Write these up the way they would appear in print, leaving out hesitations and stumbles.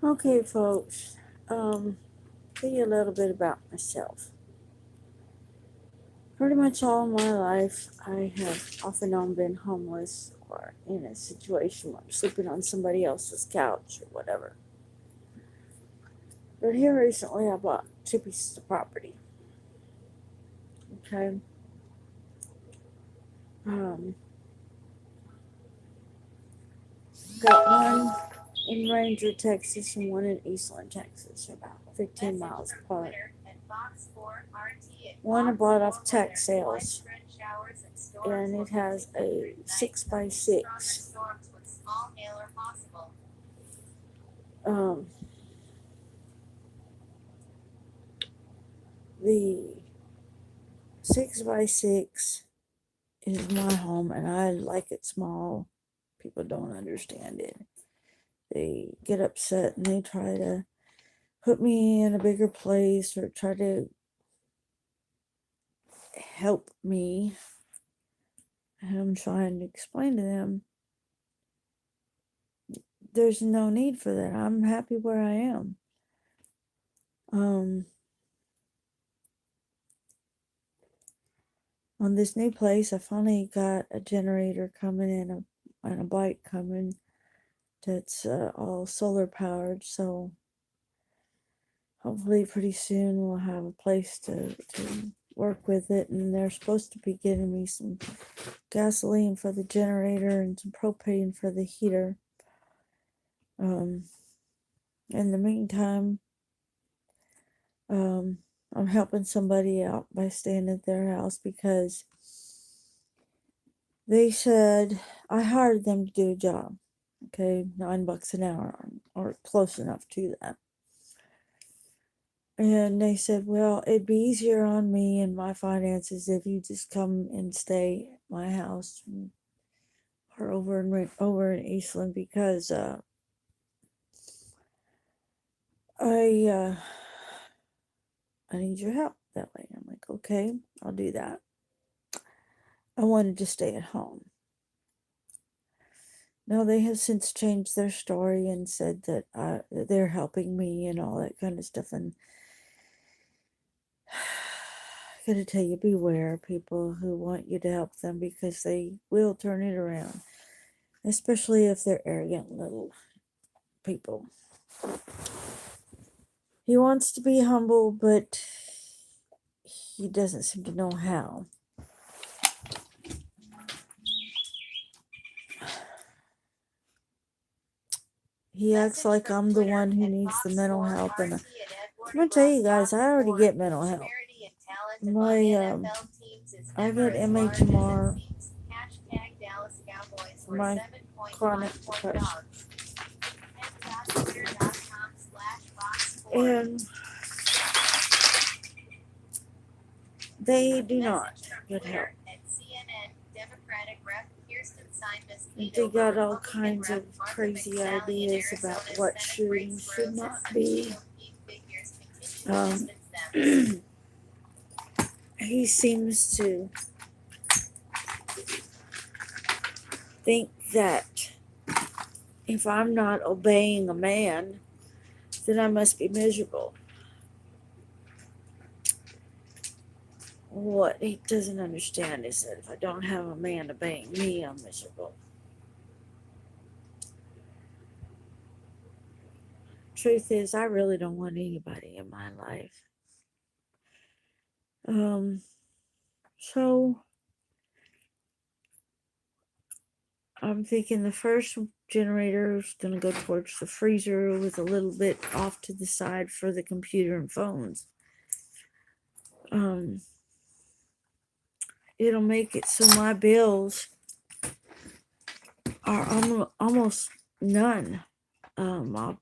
Okay, folks. Tell you a little bit about myself. Pretty much all my life, I have off and on been homeless or in a situation where I'm sleeping on somebody else's couch or whatever. But here recently, I bought two pieces of property. Okay. Um, got one in Ranger, Texas, and one in Eastland, Texas, about 15 miles apart. One I bought off tax sales, and it has a 6x6. Um, the 6x6 is my home, and I like it small. People don't understand it. They get upset and they try to put me in a bigger place or try to help me. And I'm trying to explain to them there's no need for that. I'm happy where I am. Um, on this new place, I finally got a generator coming and a bike coming that's all solar powered. So hopefully, pretty soon we'll have a place to work with it. And they're supposed to be getting me some gasoline for the generator and some propane for the heater. Um, in the meantime, um, I'm helping somebody out by staying at their house because they said I hired them to do a job. Okay, $9 an hour or close enough to that. And they said, well, it'd be easier on me and my finances if you just come and stay at my house or over in Eastland because I I need your help that way. I'm like, okay, I'll do that. I wanted to stay at home. Now they have since changed their story and said that they're helping me and all that kind of stuff. And I gotta tell you, beware people who want you to help them because they will turn it around, especially if they're arrogant little people. He wants to be humble, but he doesn't seem to know how. He acts like I'm the one who needs the mental help, and I'm gonna tell you guys, I already get mental help. I get MHMR for my chronic depression, and they do not get help. They got all kinds of crazy ideas about what should and should not be. Um, he seems to think that if I'm not obeying a man, then I must be miserable. What he doesn't understand is that if I don't have a man obeying me, I'm miserable. Truth is, I really don't want anybody in my life. So I'm thinking the first generator is going to go towards the freezer with a little bit off to the side for the computer and phones. It'll make it so my bills are almost none. I'll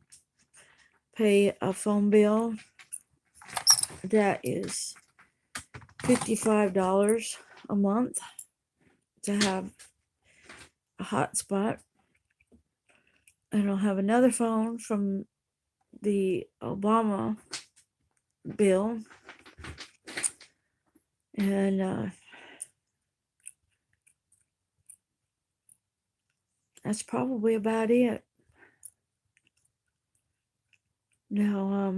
pay a phone bill that is $55 a month to have a hotspot, and I'll have another phone from the Obama bill, and that's probably about it. Now,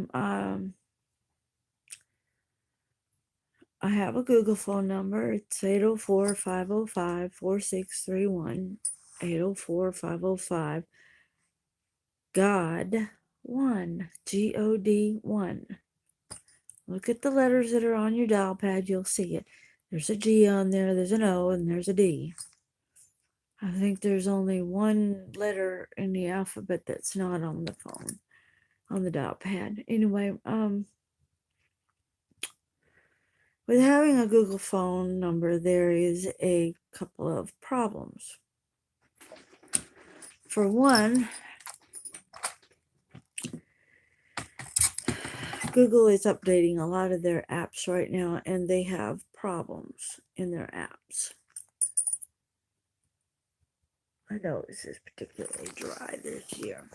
I have a Google phone number. It's 804-505-4631. 804-505 God 1. God 1. Look at the letters that are on your dial pad. You'll see it. There's a G on there, there's an O, and there's a D. I think there's only one letter in the alphabet that's not on the phone, on the dial pad. Anyway, with having a Google phone number, there is a couple of problems. For one, Google is updating a lot of their apps right now, and they have problems in their apps. I know this is particularly dry this year.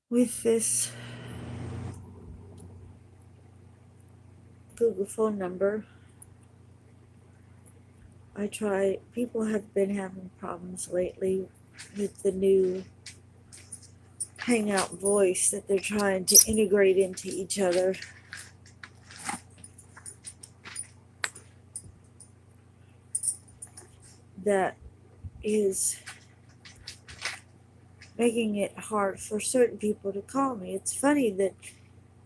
With this Google phone number, people have been having problems lately with the new Hangout voice that they're trying to integrate into each other. That is making it hard for certain people to call me. It's funny that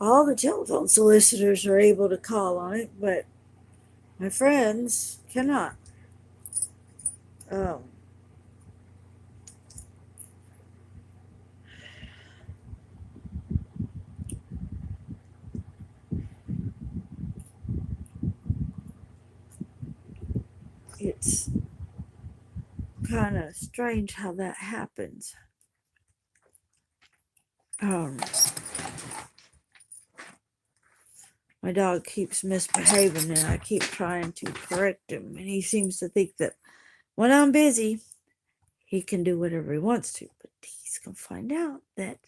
all the telephone solicitors are able to call on it, but my friends cannot. It's kind of strange how that happens. My dog keeps misbehaving, and I keep trying to correct him, and he seems to think that when I'm busy, he can do whatever he wants to, but he's gonna find out that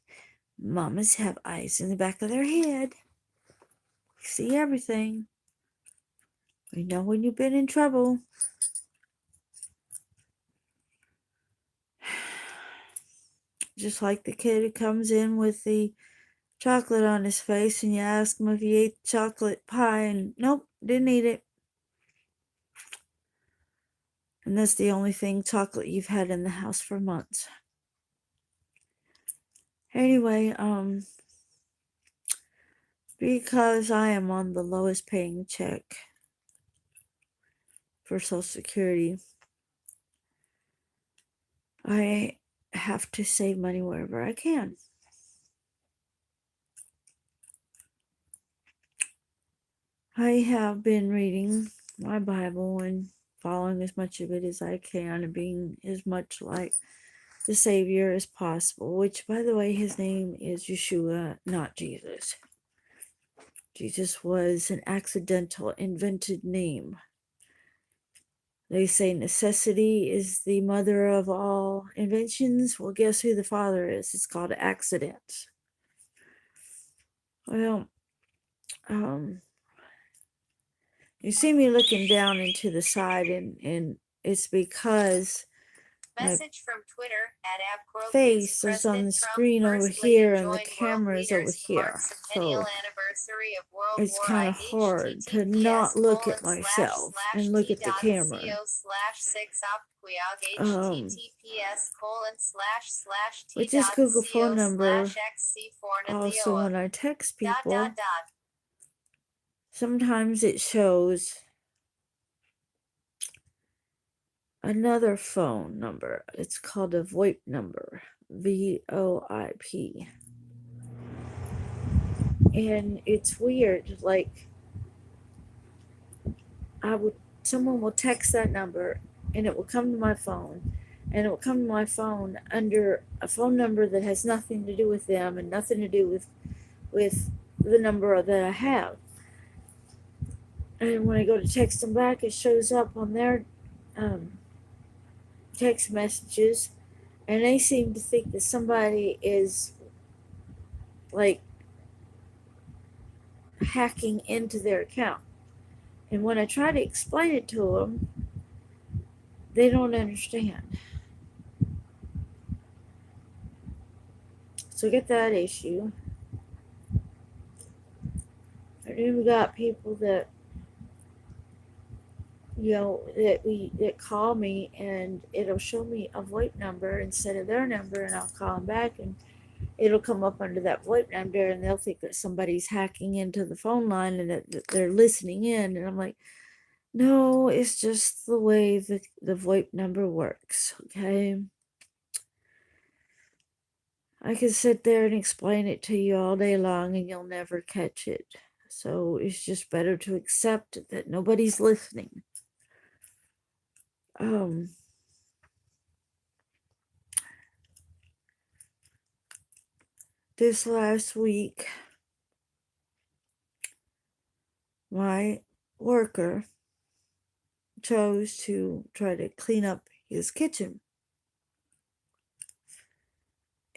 mamas have eyes in the back of their head. We see everything. We know when you've been in trouble. Just like the kid who comes in with the chocolate on his face, and you ask him if he ate chocolate pie, and nope, didn't eat it. And that's the only thing chocolate you've had in the house for months. Anyway, because I am on the lowest paying check for Social Security, I have to save money wherever I can. I have been reading my Bible and following as much of it as I can and being as much like the Savior as possible, which, by the way, his name is Yeshua, not Jesus. Jesus was an accidental, invented name. They say necessity is the mother of all inventions. Well, guess who the father is? It's called accident. Well, you see me looking down into the side, and it's because Message from Twitter @AbCrow face is on the screen over here and the camera is over here. So it's kind of hard to not look at myself and look at the camera. With this Google phone number, also when I text people, sometimes it shows another phone number. It's called a VoIP number, VoIP. And it's weird, like someone will text that number and it will come to my phone, and it will come to my phone under a phone number that has nothing to do with them and nothing to do with the number that I have. And when I go to text them back, it shows up on their text messages, and they seem to think that somebody is like hacking into their account. And when I try to explain it to them, they don't understand. So get that issue. And then we got people that that call me and it'll show me a VoIP number instead of their number, and I'll call them back and it'll come up under that VoIP number, and they'll think that somebody's hacking into the phone line and that they're listening in, and I'm like, no, it's just the way the VoIP number works. Okay, I can sit there and explain it to you all day long and you'll never catch it. So it's just better to accept that nobody's listening. This last week, my worker chose to try to clean up his kitchen.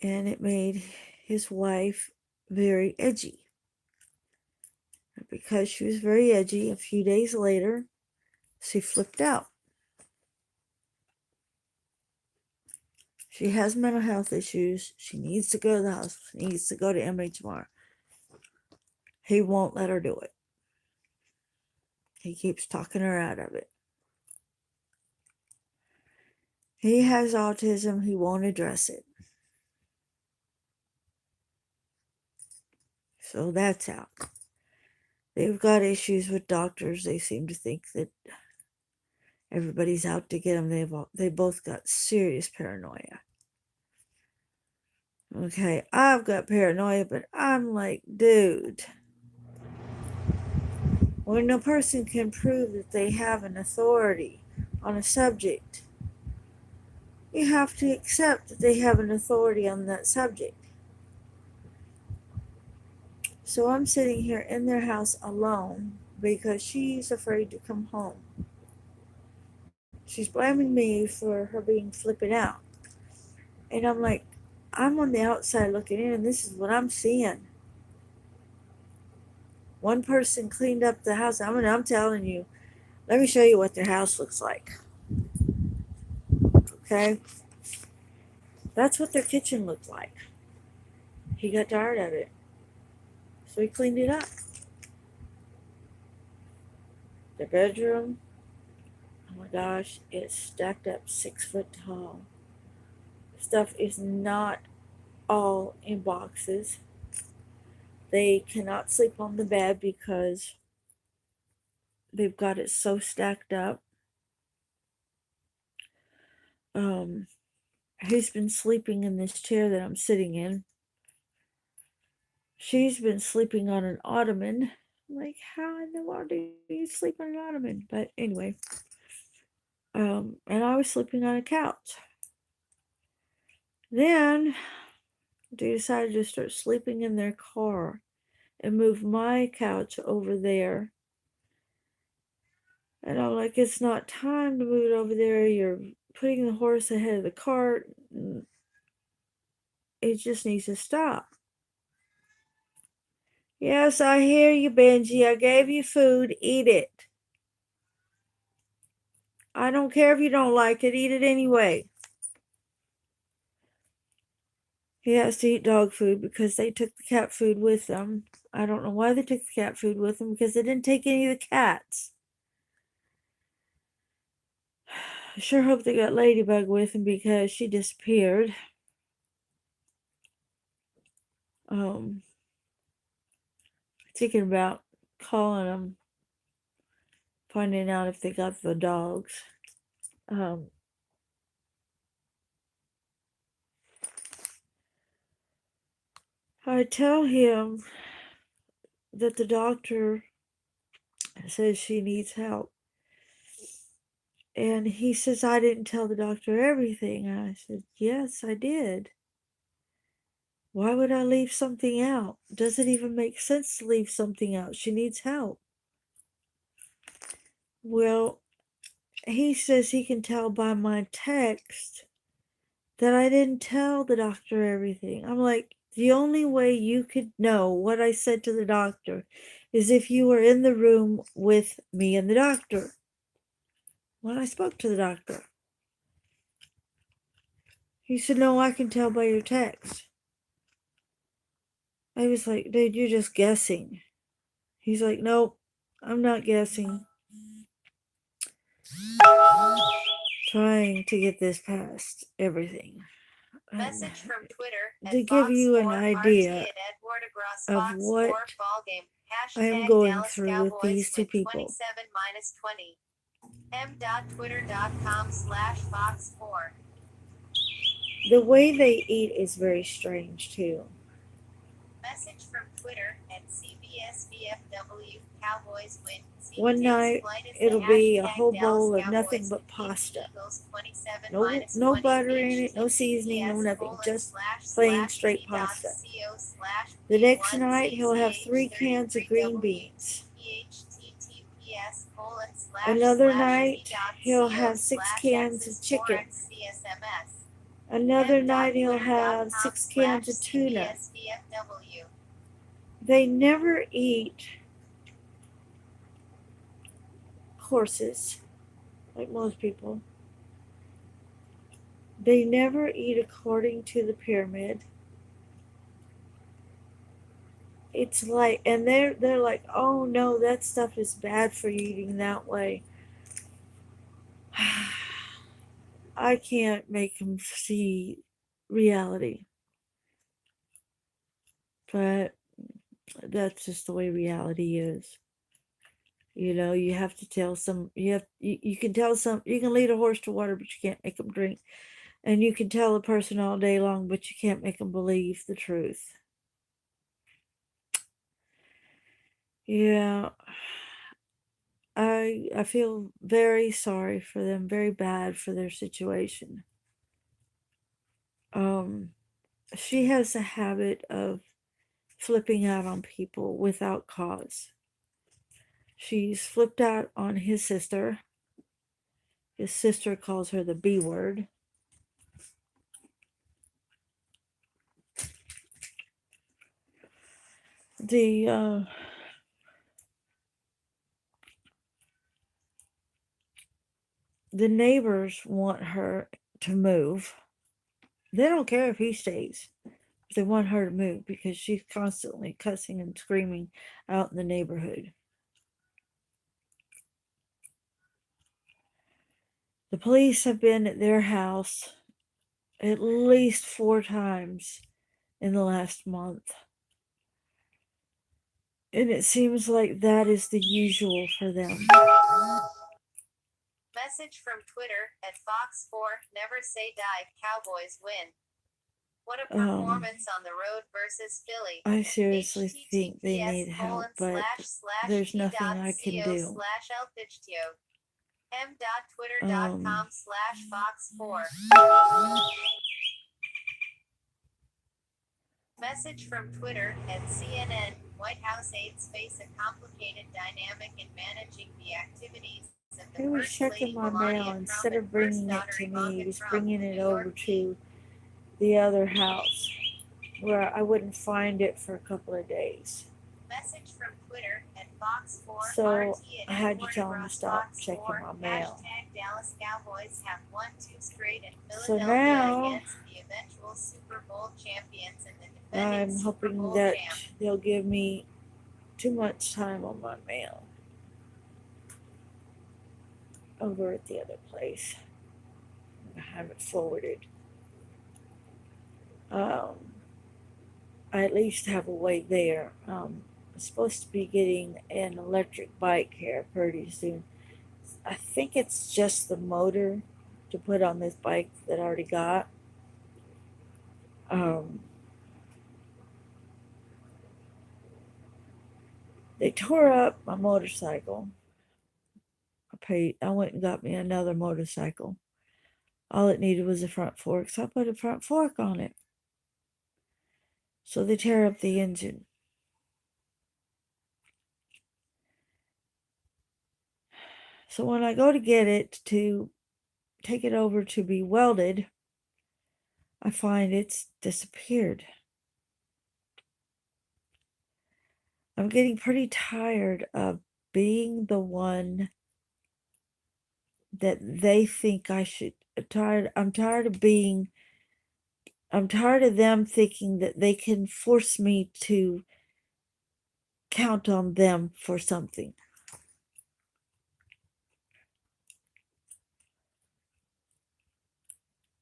And it made his wife very edgy. Because she was very edgy, a few days later, she flipped out. She has mental health issues. She needs to go to the hospital. She needs to go to MHMR. He won't let her do it. He keeps talking her out of it. He has autism. He won't address it. So that's out. They've got issues with doctors. They seem to think that everybody's out to get them. They both got serious paranoia. Okay, I've got paranoia, but I'm like, dude, when a person can prove that they have an authority on a subject, you have to accept that they have an authority on that subject. So I'm sitting here in their house alone because she's afraid to come home. She's blaming me for her being flipping out. And I'm like, I'm on the outside looking in, and this is what I'm seeing. One person cleaned up the house. I'm telling you, let me show you what their house looks like. Okay? That's what their kitchen looked like. He got tired of it. So he cleaned it up. The bedroom, oh my gosh, it's stacked up 6 foot tall. Stuff is not all in boxes. They cannot sleep on the bed because they've got it so stacked up. He's been sleeping in this chair that I'm sitting in. She's been sleeping on an ottoman. I'm like, how in the world do you sleep on an ottoman? But anyway, and I was sleeping on a couch. Then they decided to start sleeping in their car and move my couch over there. And I'm like, it's not time to move it over there. You're putting the horse ahead of the cart. It just needs to stop. Yes, I hear you, Benji. I gave you food. Eat it. I don't care if you don't like it. Eat it anyway. He has to eat dog food because they took the cat food with them. I don't know why they took the cat food with them, because they didn't take any of the cats. I sure hope they got Ladybug with them because she disappeared. Thinking about calling them, finding out if they got the dogs. I tell him that the doctor says she needs help. And he says, I didn't tell the doctor everything. And I said, yes, I did. Why would I leave something out? Does it even make sense to leave something out? She needs help. Well, he says he can tell by my text that I didn't tell the doctor everything. I'm like, the only way you could know what I said to the doctor is if you were in the room with me and the doctor when I spoke to the doctor. He said, no, I can tell by your text. I was like, dude, you're just guessing. He's like, nope, I'm not guessing. Trying to get this past everything. Message from Twitter To give you an idea of what I am going through with these two people. m.twitter.com/fox4. The way they eat is very strange too. Message from Twitter at CBSVFW Cowboys win. One night it'll be a whole bowl of nothing but pasta. No butter in it, no seasoning, no nothing, just plain straight pasta. The next night he'll have 3 cans of green beans. Another night he'll have 6 cans of chicken. Another night he'll have 6 cans of tuna. They never eat courses like most people. They never eat according to the pyramid. It's like, and they're like, oh no, that stuff is bad for you eating that way. I can't make them see reality, but that's just the way reality is. You have to tell some. You can tell some. You can lead a horse to water, but you can't make them drink. And you can tell a person all day long, but you can't make them believe the truth. Yeah, I feel very sorry for them, very bad for their situation. She has a habit of flipping out on people without cause. She's flipped out on his sister. His sister calls her the B word. The neighbors want her to move. They don't care if he stays. They want her to move because she's constantly cussing and screaming out in the neighborhood. The police have been at their house at least 4 times in the last month. And it seems like that is the usual for them. Message from Twitter at Fox4, never say die, Cowboys win. What a performance on the road versus Philly. I seriously think they need help, but there's nothing I can do. m.twitter.com/fox4. Message from Twitter at CNN, White House aides face a complicated dynamic in managing the activities of the He was First Lady checking my Melania mail. Trump Instead and of bringing first it daughter to me, he Ivanka was Trump, bringing New it York over to the other house where I wouldn't find it for a couple of days. Message from Twitter at Fox4 So RT I had to tell him to stop checking my mail. Dallas Cowboys have won 2 straight in So Philadelphia now against the eventual Super Bowl champions and the I'm defending Super hoping Bowl that champ. they'll give me too much time on my mail over at the other place. I have it forwarded. I at least have a way there. I'm supposed to be getting an electric bike here pretty soon. I think it's just the motor to put on this bike that I already got. They tore up my motorcycle. I went and got me another motorcycle. All it needed was a front fork, so I put a front fork on it. So they tear up the engine. So when I go to get it to take it over to be welded, I find it's disappeared. I'm getting pretty tired of being the one that they think I should. I'm tired of being. I'm tired of them thinking that they can force me to count on them for something.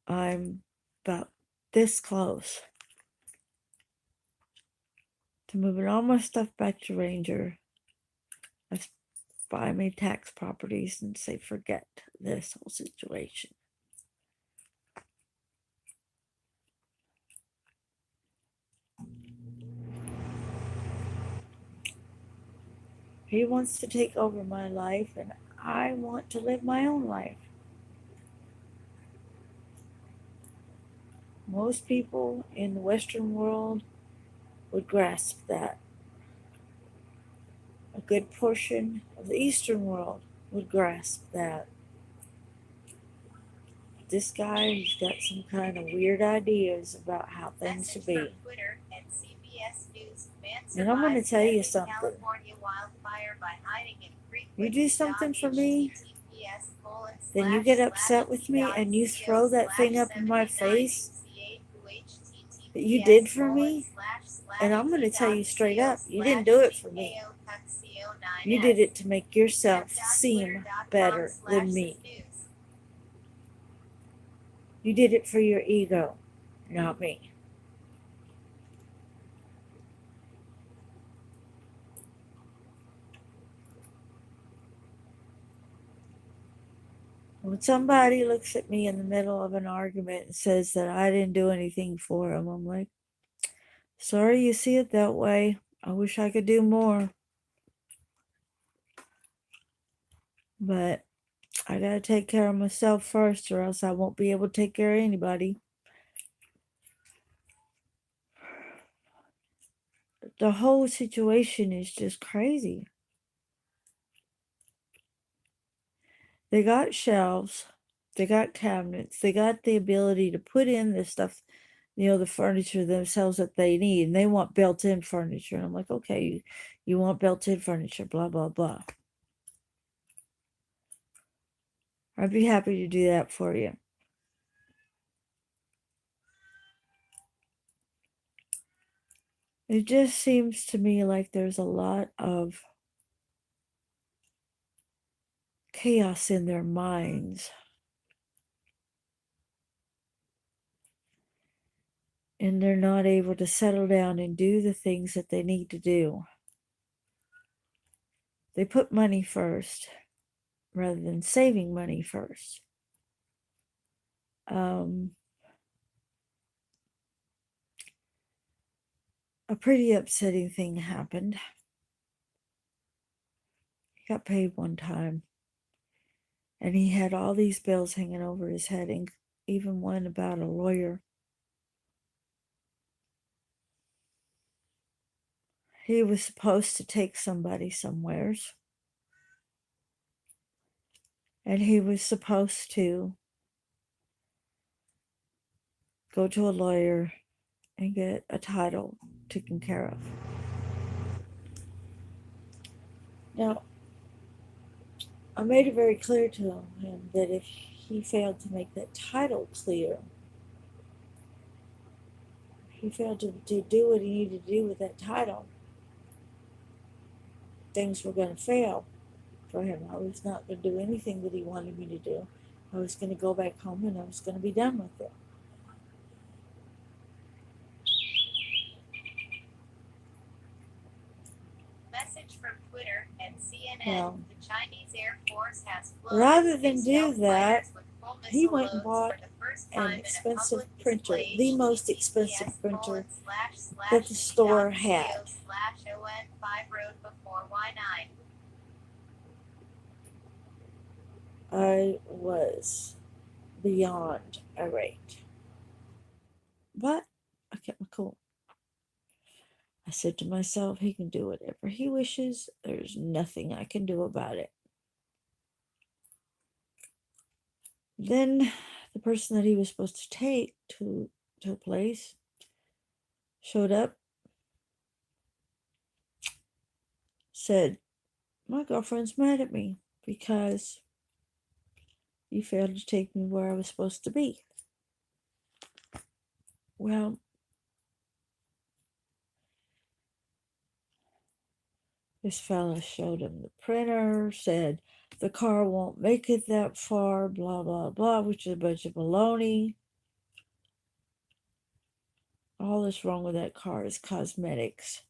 I'm about this close to moving all my stuff back to Ranger. I buy my tax properties and say, forget this whole situation. He wants to take over my life, and I want to live my own life. Most people in the Western world would grasp that. A good portion of the Eastern world would grasp that. This guy, he's got some kind of weird ideas about how things should be. Twitter and CBS News. And I'm going to tell you something. California wildfire by hiding in creek You do something for me, then you get upset with me and you throw that thing up in my face that you did for me. And I'm going to tell you straight up, you didn't do it for me. You did it to make yourself seem better than me. You did it for your ego, not me. When somebody looks at me in the middle of an argument and says that I didn't do anything for them, I'm like, sorry you see it that way. I wish I could do more. But I gotta take care of myself first, or else I won't be able to take care of anybody. The whole situation is just crazy. They got shelves, they got cabinets, they got the ability to put in the stuff, the furniture themselves that they need, and they want built-in furniture. And I'm like, okay, you want built-in furniture, blah, blah, blah. I'd be happy to do that for you. It just seems to me like there's a lot of chaos in their minds. And they're not able to settle down and do the things that they need to do. They put money first rather than saving money first. A pretty upsetting thing happened. He got paid one time, and he had all these bills hanging over his head, and even one about a lawyer. He was supposed to take somebody somewheres, and he was supposed to go to a lawyer and get a title taken care of. Now, I made it very clear to him that if he failed to make that title clear, he failed to do what he needed to do with that title, things were going to fail for him. I was not going to do anything that he wanted me to do. I was going to go back home and I was going to be done with it. Message from Twitter and CNN. Well, the Chinese Air Force has rather than do that, he went and bought an expensive printer, the most expensive printer that the store had. I was beyond irate. But I kept my cool. I said to myself, he can do whatever he wishes. There's nothing I can do about it. Then the person that he was supposed to take to a place showed up. said, my girlfriend's mad at me because you failed to take me where I was supposed to be. Well, this fella showed him the printer, said the car won't make it that far, blah, blah, blah, which is a bunch of baloney. All that's wrong with that car is cosmetics.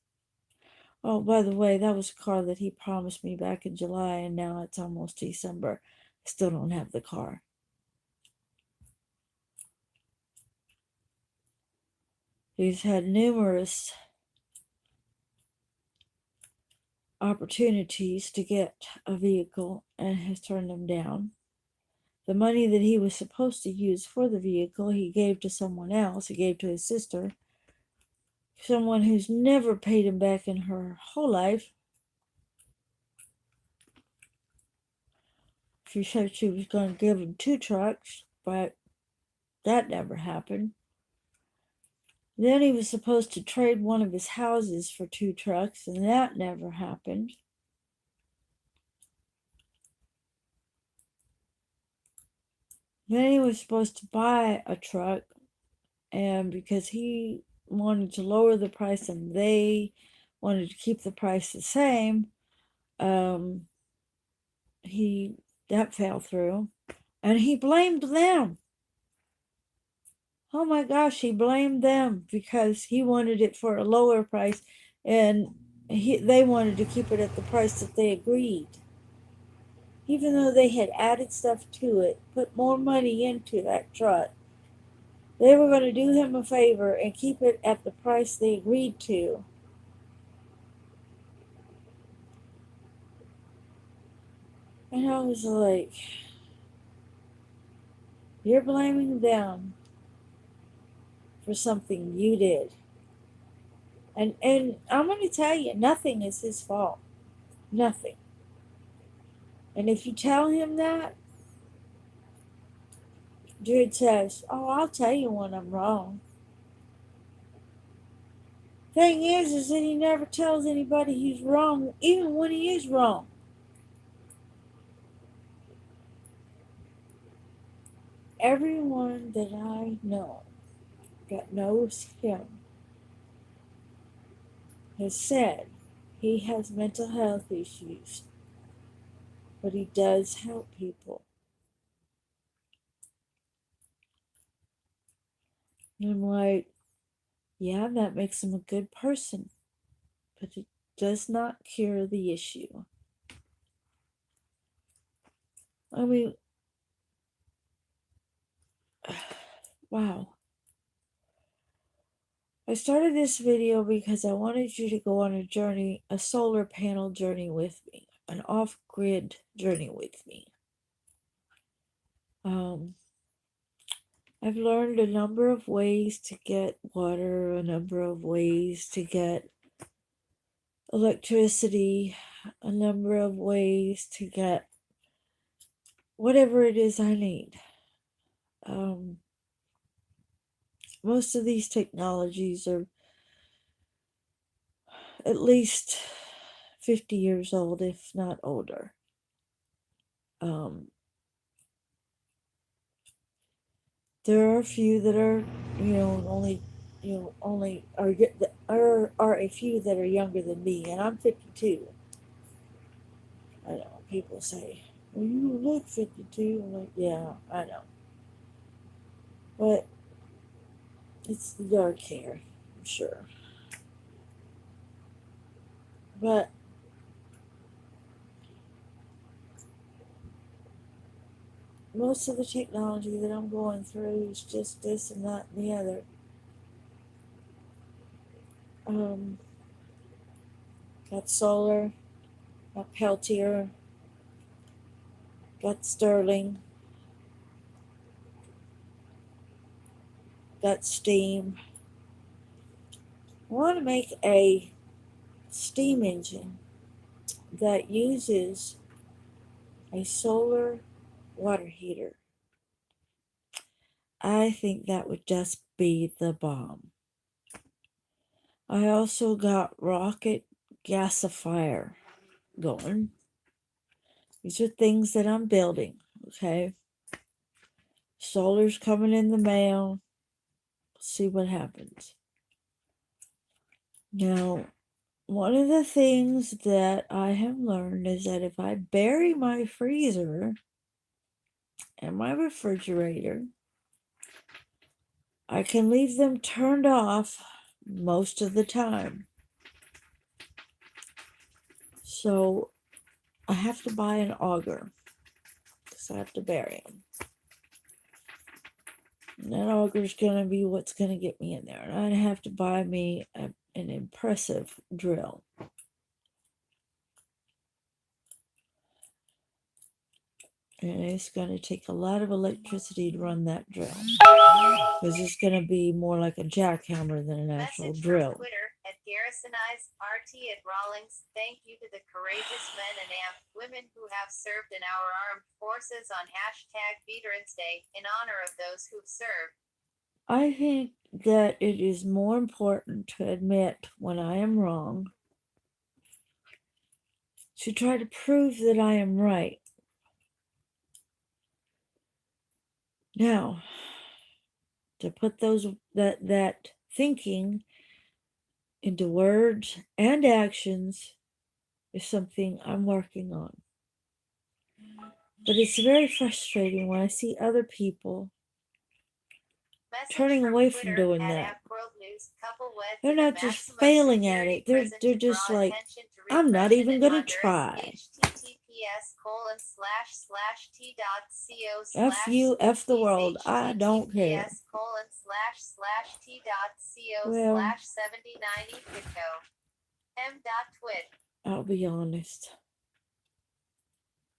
Oh, by the way, that was a car that he promised me back in July, and now it's almost December. I still don't have the car. He's had numerous opportunities to get a vehicle and has turned them down. The money that he was supposed to use for the vehicle, he gave to someone else. He gave to his sister, someone who's never paid him back in her whole life. She said she was going to give him 2 trucks, but that never happened. Then he was supposed to trade one of his houses for 2 trucks, and that never happened. Then he was supposed to buy a truck, and because he wanted to lower the price and they wanted to keep the price the same, that fell through, and he blamed them. Oh my gosh, he blamed them because he wanted it for a lower price, and they wanted to keep it at the price that they agreed. Even though they had added stuff to it, put more money into that truck, they were going to do him a favor and keep it at the price they agreed to. And I was like, you're blaming them for something you did. And I'm going to tell you, nothing is his fault. Nothing. And if you tell him that, Jude says, oh, I'll tell you when I'm wrong. Thing is that he never tells anybody he's wrong, even when he is wrong. Everyone that I know that knows him has said he has mental health issues, but he does help people. And I'm like, yeah, that makes him a good person, but it does not cure the issue. I mean, wow. I started this video because I wanted you to go on a journey, a solar panel journey with me, an off-grid journey with me. I've learned a number of ways to get water, a number of ways to get electricity, a number of ways to get whatever it is I need. Most of these technologies are at least 50 years old, if not older. There are a few that are, only are a few that are younger than me, and I'm 52. I know people say, "Well, you look 52." I'm like, yeah, I know, but it's the dark hair, I'm sure. But most of the technology that I'm going through is just this and that and the other. Got solar, got Peltier, got Sterling, got steam. I want to make a steam engine that uses a solar water heater. I think that would just be the bomb. I also got rocket gasifier. going. These are things that I'm building, okay? Solar's coming in the mail. See what happens. Now, one of the things that I have learned is that if I bury my freezer and my refrigerator, I can leave them turned off most of the time. So I have to buy an auger because I have to bury them. And that auger is going to be what's going to get me in there. And I have to buy me an impressive drill. And it's going to take a lot of electricity to run that drill. Because it's going to be more like a jackhammer than an actual Message drill. from Twitter at Garrisonize RT at Rawlings. Thank you to the courageous men and women who have served in our armed forces on #Veterans Day in honor of those who've served. I think that it is more important to admit when I am wrong, to try to prove that I am right. Now, to put that thinking into words and actions is something I'm working on. But it's very frustrating when I see other people turning away from doing that. They're not just failing at it, they're just like, I'm not even going to try. F you, F the world, I don't care. Well, I'll be honest.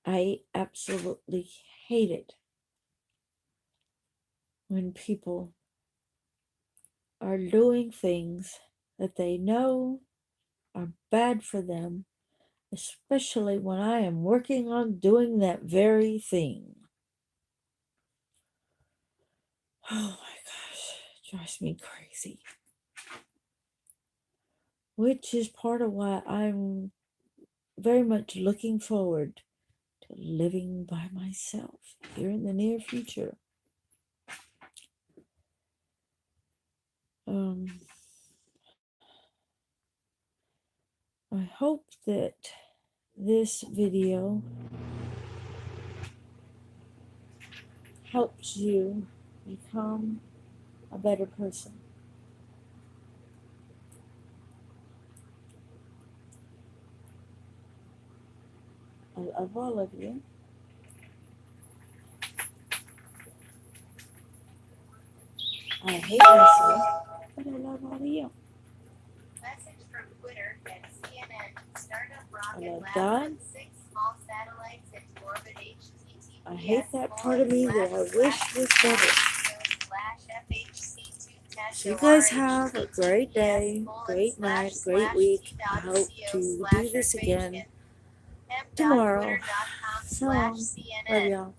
I absolutely hate it when people are doing things that they know are bad for them, especially when I am working on doing that very thing. Oh my gosh, it drives me crazy. Which is part of why I'm very much looking forward to living by myself here in the near future. I hope that this video helps you become a better person. I love all of you. I hate myself, but I love all of you. Message from Twitter at CNN. Startup I rocket love lab God. with 6 small satellites into orbit. HTTPS I hate that part of me that I wish was better. So you guys have a great day, great night, great week. I hope to do this again tomorrow. So, love y'all.